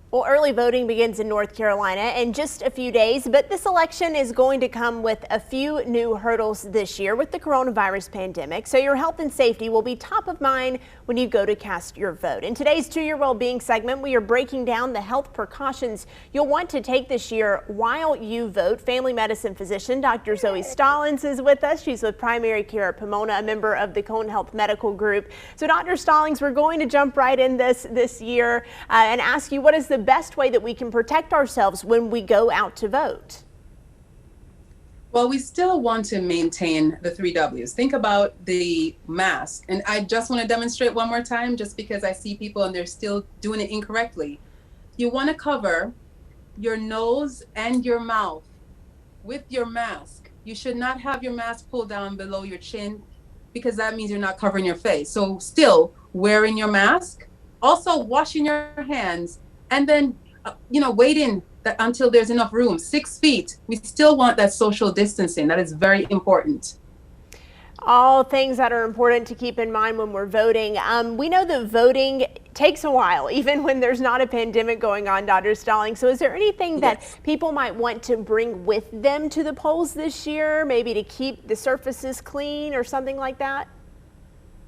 Well, early voting begins in North Carolina in just a few days, but this election is going to come with a few new hurdles this year with the coronavirus pandemic. So your health and safety will be top of mind when you go to cast your vote. In today's 2-Year Wellbeing segment, we are breaking down the health precautions you'll want to take this year while you vote. Family medicine physician Dr. Zoe Stallings is with us. She's with Primary Care at Pomona, a member of the Cone Health Medical Group. So Dr. Stallings, we're going to jump right in this year and ask you, what is the best way that we can protect ourselves when we go out to vote? Well, we still want to maintain the 3 Ws. Think about the mask. And I just want to demonstrate one more time, just because I see people and they're still doing it incorrectly. You want to cover your nose and your mouth with your mask. You should not have your mask pulled down below your chin, because that means you're not covering your face. So still wearing your mask, also washing your hands, and then, waiting until there's enough room, 6 feet. We still want that social distancing. That is very important. All things that are important to keep in mind when we're voting. We know that voting takes a while, even when there's not a pandemic going on, Dr. Stallings. So is there anything that people might want to bring with them to the polls this year, maybe to keep the surfaces clean or something like that?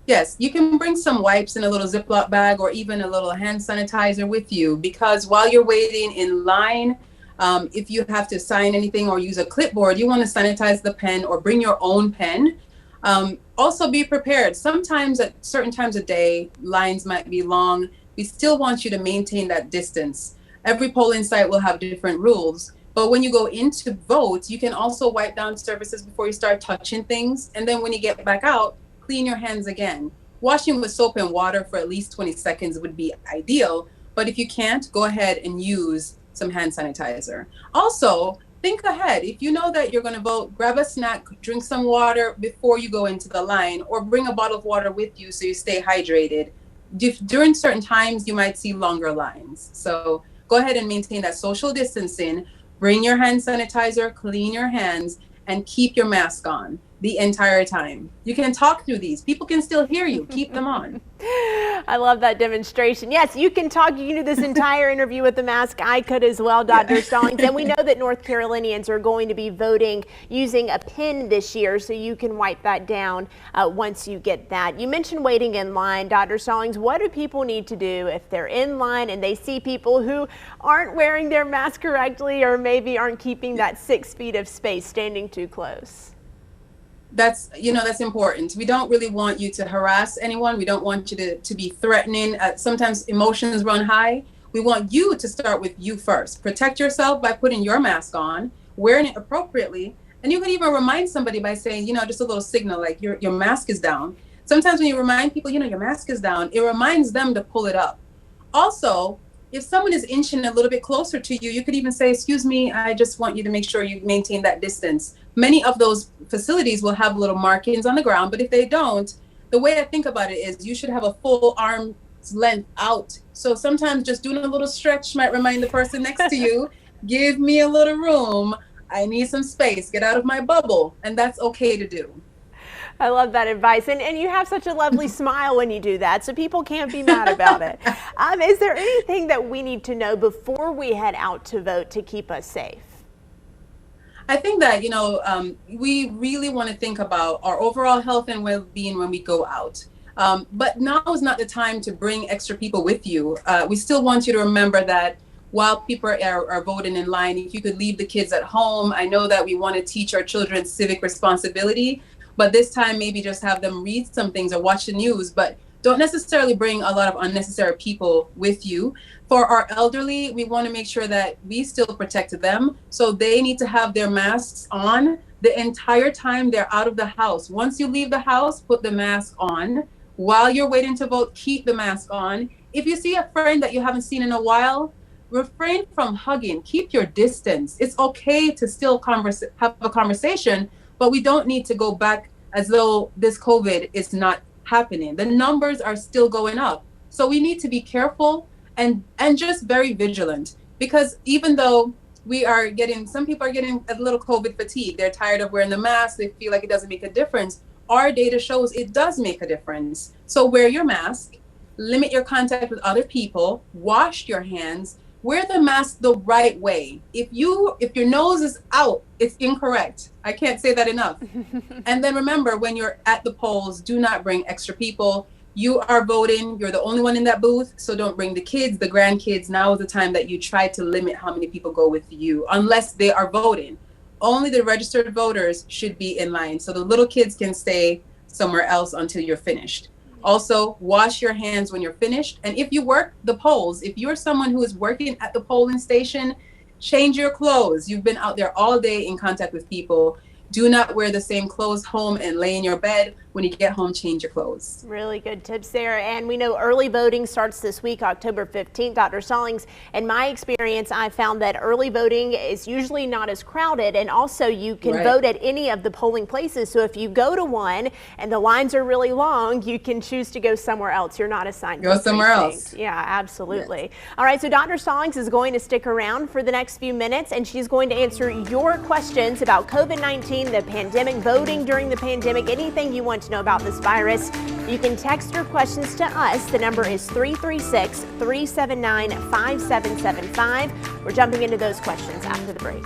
Yes, you can bring some wipes in a little Ziploc bag, or even a little hand sanitizer with you, because while you're waiting in line, if you have to sign anything or use a clipboard, you want to sanitize the pen or bring your own pen. Also be prepared. Sometimes at certain times of day, lines might be long. We still want you to maintain that distance. Every polling site will have different rules. But when you go in to vote, you can also wipe down surfaces before you start touching things. And then when you get back out, clean your hands again. Washing with soap and water for at least 20 seconds would be ideal, but if you can't, go ahead and use some hand sanitizer. Also, think ahead. If you know that you're going to vote, grab a snack, drink some water before you go into the line, or bring a bottle of water with you so you stay hydrated. During certain times, you might see longer lines. So go ahead and maintain that social distancing. Bring your hand sanitizer, clean your hands, and keep your mask on the entire time. You can talk through these. People can still hear you. Keep them on. I love that demonstration. Yes, you can talk. You can do this entire interview with the mask. I could as well, Dr. Stallings. And we know that North Carolinians are going to be voting using a pen this year, so you can wipe that down once you get that. You mentioned waiting in line, Dr. Stallings. What do people need to do if they're in line and they see people who aren't wearing their mask correctly, or maybe aren't keeping that 6 feet of space, standing too close? That's important. We don't really want you to harass anyone. We don't want you to be threatening. Sometimes emotions run high. We want you to start with you first. Protect yourself by putting your mask on, wearing it appropriately. And you can even remind somebody by saying, just a little signal, like your mask is down. Sometimes when you remind people, your mask is down, it reminds them to pull it up. Also, if someone is inching a little bit closer to you, you could even say, excuse me, I just want you to make sure you maintain that distance. Many of those facilities will have little markings on the ground, but if they don't, the way I think about it is you should have a full arm's length out. So sometimes just doing a little stretch might remind the person next to you, give me a little room. I need some space, get out of my bubble. And that's okay to do. I love that advice. And you have such a lovely smile when you do that, so people can't be mad about it. Is there anything that we need to know before we head out to vote to keep us safe? I think that, we really want to think about our overall health and well-being when we go out. But now is not the time to bring extra people with you. We still want you to remember that while people are voting in line, if you could leave the kids at home. I know that we want to teach our children civic responsibility, but this time maybe just have them read some things or watch the news, but don't necessarily bring a lot of unnecessary people with you. For our elderly, we want to make sure that we still protect them. So they need to have their masks on the entire time they're out of the house. Once you leave the house, put the mask on. While you're waiting to vote, keep the mask on. If you see a friend that you haven't seen in a while, refrain from hugging. Keep your distance. It's okay to still have a conversation, but we don't need to go back as though this COVID is not happening. The numbers are still going up. So we need to be careful and just very vigilant, because even though some people are getting a little COVID fatigue, they're tired of wearing the mask, they feel like it doesn't make a difference. Our data shows it does make a difference. So wear your mask, limit your contact with other people, wash your hands, wear the mask the right way. If your nose is out, it's incorrect. I can't say that enough. And then remember, when you're at the polls, do not bring extra people. You are voting. You're the only one in that booth. So don't bring the kids, the grandkids. Now is the time that you try to limit how many people go with you, unless they are voting. Only the registered voters should be in line. So the little kids can stay somewhere else until you're finished. Also, wash your hands when you're finished. And if you work the polls, if you're someone who is working at the polling station, change your clothes. You've been out there all day in contact with people. Do not wear the same clothes home and lay in your bed. When you get home, change your clothes. Really good tips there. And we know early voting starts this week, October 15th. Dr. Stallings, in my experience, I found that early voting is usually not as crowded, and also you can vote at any of the polling places. So if you go to one and the lines are really long, you can choose to go somewhere else. You're not assigned to go somewhere else. Yeah, absolutely. Yes. All right, so Dr. Stallings is going to stick around for the next few minutes, and she's going to answer your questions about COVID-19, the pandemic, voting during the pandemic, anything you want to know about this virus. You can text your questions to us. The number is 336-379-5775. We're jumping into those questions after the break.